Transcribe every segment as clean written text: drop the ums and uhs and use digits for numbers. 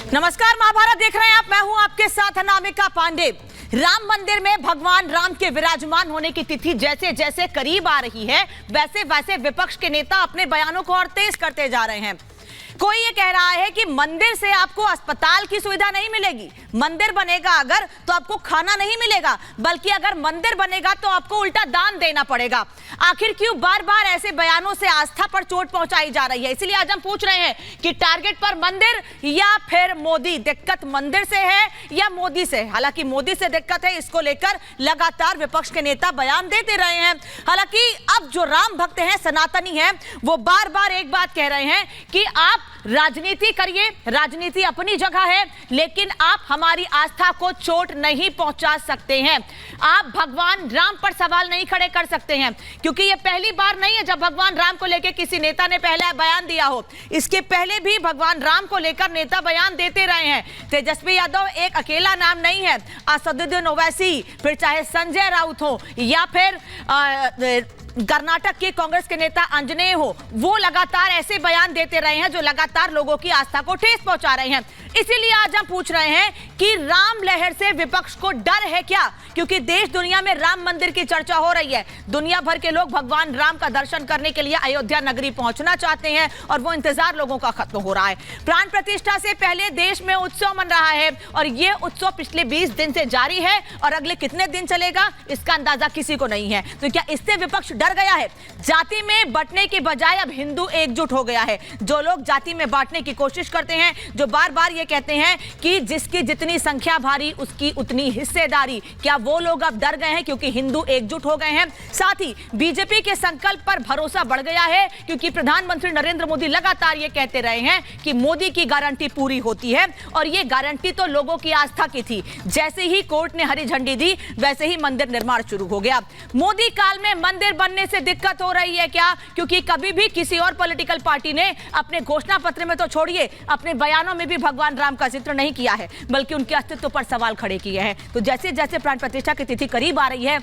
नमस्कार, महाभारत देख रहे हैं आप। मैं हूं आपके साथ अनामिका पांडे। राम मंदिर में भगवान राम के विराजमान होने की तिथि जैसे जैसे करीब आ रही है, वैसे वैसे विपक्ष के नेता अपने बयानों को और तेज करते जा रहे हैं। कोई ये कह रहा है कि मंदिर से आपको अस्पताल की सुविधा नहीं मिलेगी, मंदिर बनेगा अगर तो आपको खाना नहीं मिलेगा, बल्कि अगर मंदिर बनेगा तो आपको उल्टा दान देना पड़ेगा। आखिर क्यों बार बार ऐसे बयानों से आस्था पर चोट पहुंचाई जा रही है? इसीलिए आज हम पूछ रहे हैं कि टारगेट पर मंदिर या फिर मोदी? दिक्कत मंदिर से है या मोदी से? हालांकि मोदी से दिक्कत है, इसको लेकर लगातार विपक्ष के नेता बयान देते रहे हैं। हालांकि अब जो राम भक्त हैं, सनातनी हैं, वो बार बार एक बात कह रहे हैं कि आप राजनीति करिए, राजनीति अपनी जगह है, लेकिन आप हमारी आस्था को चोट नहीं पहुंचा सकते हैं। आप भगवान राम पर सवाल नहीं खड़े कर सकते हैं, क्योंकि यह पहली बार नहीं है जब भगवान राम को लेकर किसी नेता ने पहले बयान दिया हो। इसके पहले भी भगवान राम को लेकर नेता बयान देते रहे हैं। तेजस्वी यादव एक अकेला नाम नहीं है, असदुद्दीन ओवैसी, फिर चाहे संजय राउत हो या फिर कर्नाटक के कांग्रेस के नेता आंजनेय हो, वो लगातार ऐसे बयान देते रहे हैं जो लगातार लोगों की आस्था को ठेस पहुंचा रहे हैं। इसीलिए आज हम पूछ रहे हैं कि राम लहर से विपक्ष को डर है क्या? क्योंकि देश दुनिया में राम मंदिर की चर्चा हो रही है। दुनिया भर के लोग भगवान राम का दर्शन करने के लिए अयोध्या नगरी पहुंचना चाहते हैं और वो इंतजार लोगों का खत्म हो रहा है। प्राण प्रतिष्ठा से पहले देश में उत्सव मन रहा है और ये उत्सव पिछले 20 दिन से जारी है और अगले कितने दिन चलेगा इसका अंदाजा किसी को नहीं है। तो क्या इससे विपक्ष डर गया है? जाति में बंटने के बजाय अब हिंदू एकजुट हो गया है। जो लोग जाति में बांटने की कोशिश करते हैं, जो बार बार ये कहते हैं कि जिसकी जितनी संख्या भारी उसकी उतनी हिस्सेदारी, क्या वो लोग अब डर गए हैं क्योंकि हिंदू एकजुट हो गए हैं? साथ ही बीजेपी के संकल्प पर भरोसा बढ़ गया है, क्योंकि प्रधानमंत्री नरेंद्र मोदी लगातार ये कहते रहे हैं कि मोदी की गारंटी पूरी होती है और ये गारंटी तो लोगों की आस्था की थी। जैसे ही कोर्ट ने हरी झंडी दी, वैसे ही मंदिर निर्माण शुरू हो गया। मोदी काल में मंदिर बनने से दिक्कत हो रही है क्या? क्योंकि कभी भी किसी और पॉलिटिकल पार्टी ने अपने घोषणा पत्र में तो छोड़िए, अपने बयानों में भी भगवान राम का जिक्र नहीं किया है, बल्कि उनके अस्तित्व पर सवाल खड़े किए हैं। तो जैसे जैसे प्राण प्रतिष्ठा की तिथि करीब आ रही है,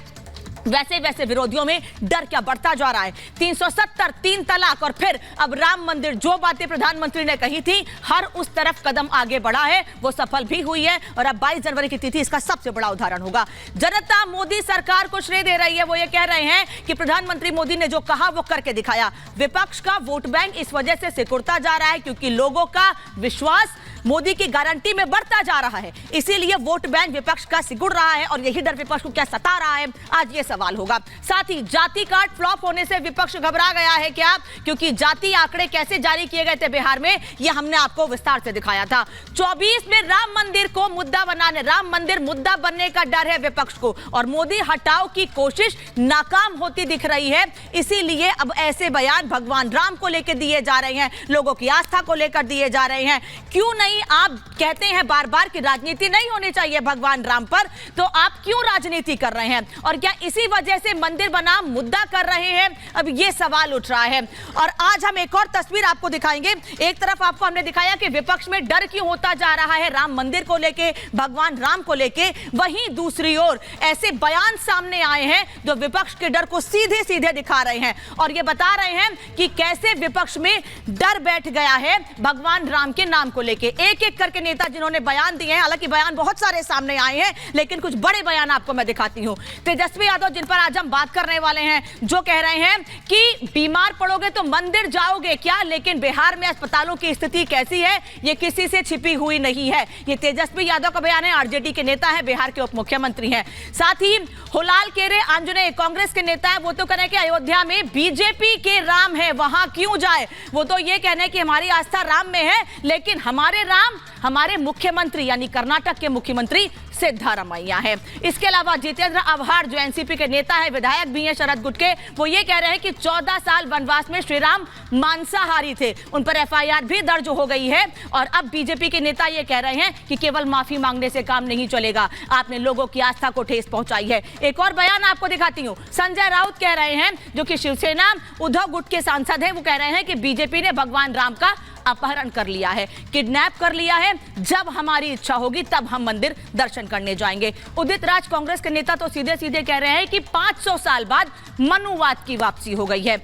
वैसे वैसे विरोधियों में डर क्या बढ़ता जा रहा है। 370, 3 तलाक और फिर अब राम मंदिर, जो बातें प्रधानमंत्री ने कही थी, हर उस तरफ कदम आगे बढ़ा है, वो सफल भी हुई है और अब 22 जनवरी की तिथि इसका सबसे बड़ा उदाहरण होगा। जनता मोदी सरकार को श्रेय दे रही है। वो ये कह रहे हैं कि प्रधानमंत्री मोदी ने जो कहा वो करके दिखाया। विपक्ष का वोट बैंक इस वजह से सिकुड़ता जा रहा है क्योंकि लोगों का विश्वास मोदी की गारंटी में बढ़ता जा रहा है। इसीलिए वोट बैंक विपक्ष का सिकुड़ रहा है और यही डर विपक्ष को क्या सता रहा है, आज ये सवाल होगा। साथ ही जाति कार्ड फ्लॉप होने से विपक्ष घबरा गया है क्या? क्योंकि जाति आंकड़े कैसे जारी किए गए थे बिहार में, ये हमने आपको विस्तार से दिखाया था। 24 में राम मंदिर को मुद्दा बनाने, राम मंदिर मुद्दा बनने का डर है विपक्ष को और मोदी हटाओ की कोशिश नाकाम होती दिख रही है। इसीलिए अब ऐसे बयान भगवान राम को लेकर दिए जा रहे हैं, लोगों की आस्था को लेकर दिए जा रहे हैं। क्यों नहीं? आप कहते हैं बार बार कि राजनीति नहीं होनी चाहिए भगवान राम पर, तो आप क्यों राजनीति कर रहे हैं? और क्या इसी वजह से मंदिर बना मुद्दा कर रहे हैं? अब ये सवाल उठ रहा है। और आज हम एक और तस्वीर आपको दिखाएंगे। एक तरफ आपको हमने दिखाया कि विपक्ष में डर क्यों होता जा रहा है राम मंदिर को लेके, भगवान राम को लेके, वहीं दूसरी ओर ऐसे बयान सामने आए हैं जो विपक्ष के डर को सीधे सीधे दिखा रहे हैं और ये बता रहे हैं कि कैसे विपक्ष में डर बैठ गया है भगवान राम के नाम को लेके। एक एक करके नेता जिन्होंने बयान दिए हैं, हालांकि बयान बहुत सारे सामने आए हैं, लेकिन कुछ बड़े बयान आपको मैं दिखाती हूं। तेजस्वी यादव, जिन पर आज हम बात करने वाले हैं, जो कह रहे हैं कि बीमार पड़ोगे तो मंदिर जाओगे क्या, लेकिन बिहार में अस्पतालों की स्थिति कैसी है ये किसी से छिपी हुई नहीं है। ये तेजस्वी यादव का बयान है, आरजेडी के नेता है, बिहार के उप मुख्यमंत्री हैं। साथ ही होलाल केरे आंजनेय कांग्रेस के नेता है, वो तो कह रहे हैं कि अयोध्या में बीजेपी के राम है, वहां क्यों जाए। वो तो ये कहने कि हमारी आस्था राम में है, लेकिन हमारे राम हमारे मुख्यमंत्री यानी कर्नाटक के मुख्यमंत्री सिद्धारमैया है। इसके अलावा जितेंद्र आव्हाड, जो एनसीपी के नेता है, विधायक भी हैं शरद गुटके, वो ये कह रहे हैं कि 14 साल वनवास में श्री राम मांसाहारी थे, उन पर एफआईआर भी दर्ज हो गई है। और अब बीजेपी के नेता ये कह रहे हैं कि केवल माफी मांगने से काम नहीं चलेगा, आपने लोगों की आस्था को ठेस पहुंचाई है। एक और बयान आपको दिखाती हूं। संजय राउत कह रहे हैं, जो कि शिवसेना उद्धव गुट के सांसद हैं, वो कह रहे हैं कि बीजेपी ने भगवान राम का अपहरण कर लिया है, किडनैप कर लिया है। जब हमारी इच्छा होगी तब हम मंदिर दर्शन करने जाएंगे। उदित राज, कांग्रेस के नेता, तो सीधे सीधे कह रहे हैं कि 500 साल बाद मनुवाद की वापसी हो गई है।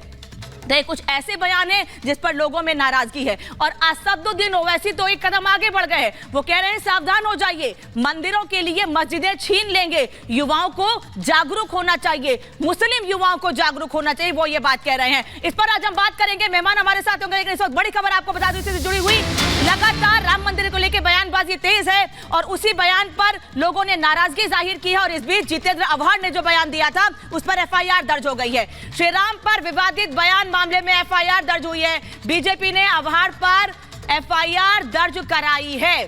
तो कुछ ऐसे बयान हैं जिस पर लोगों में नाराजगी है। और असदुद्दीन ओवैसी तो एक कदम आगे बढ़ गए हैं। वो कह रहे हैं सावधान हो जाइए, मंदिरों के लिए मस्जिदें छीन लेंगे, युवाओं को जागरूक होना चाहिए, मुस्लिम युवाओं को जागरूक होना चाहिए, वो ये बात कह रहे हैं। इस पर आज हम बात करेंगे, मेहमान हमारे साथ होंगे। लेकिन इस वक्त बड़ी खबर आपको बता दूं, इससे जुड़ी हुई लगातार राम मंदिर को लेकर बयानबाजी तेज है और उसी बयान पर लोगों ने नाराजगी जाहिर की है। और इस बीच जितेंद्र आव्हाड ने जो बयान दिया था उस पर एफआईआर दर्ज हो गई है। श्री राम पर विवादित बयान मामले में एफआईआर दर्ज हुई है। बीजेपी ने आव्हाड पर एफआईआर दर्ज कराई है।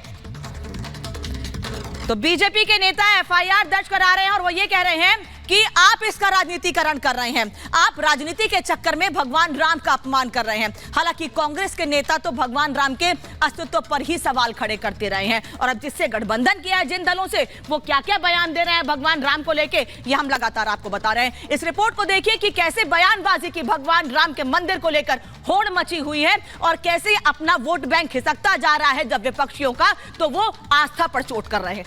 तो बीजेपी के नेता एफआईआर दर्ज करा रहे हैं और वो ये कह रहे हैं कि आप इसका राजनीतिकरण कर रहे हैं, आप राजनीति के चक्कर में भगवान राम का अपमान कर रहे हैं। हालांकि कांग्रेस के नेता तो भगवान राम के अस्तित्व पर ही सवाल खड़े करते रहे हैं और अब जिससे गठबंधन किया है जिन दलों से, वो क्या क्या बयान दे रहे हैं भगवान राम को लेके, ये हम लगातार आपको बता रहे हैं। इस रिपोर्ट को देखिए कि कैसे बयानबाजी की भगवान राम के मंदिर को लेकर होड़ मची हुई है और कैसे अपना वोट बैंक खिसकता जा रहा है। जब विपक्षियों का तो वो आस्था पर चोट कर रहे हैं।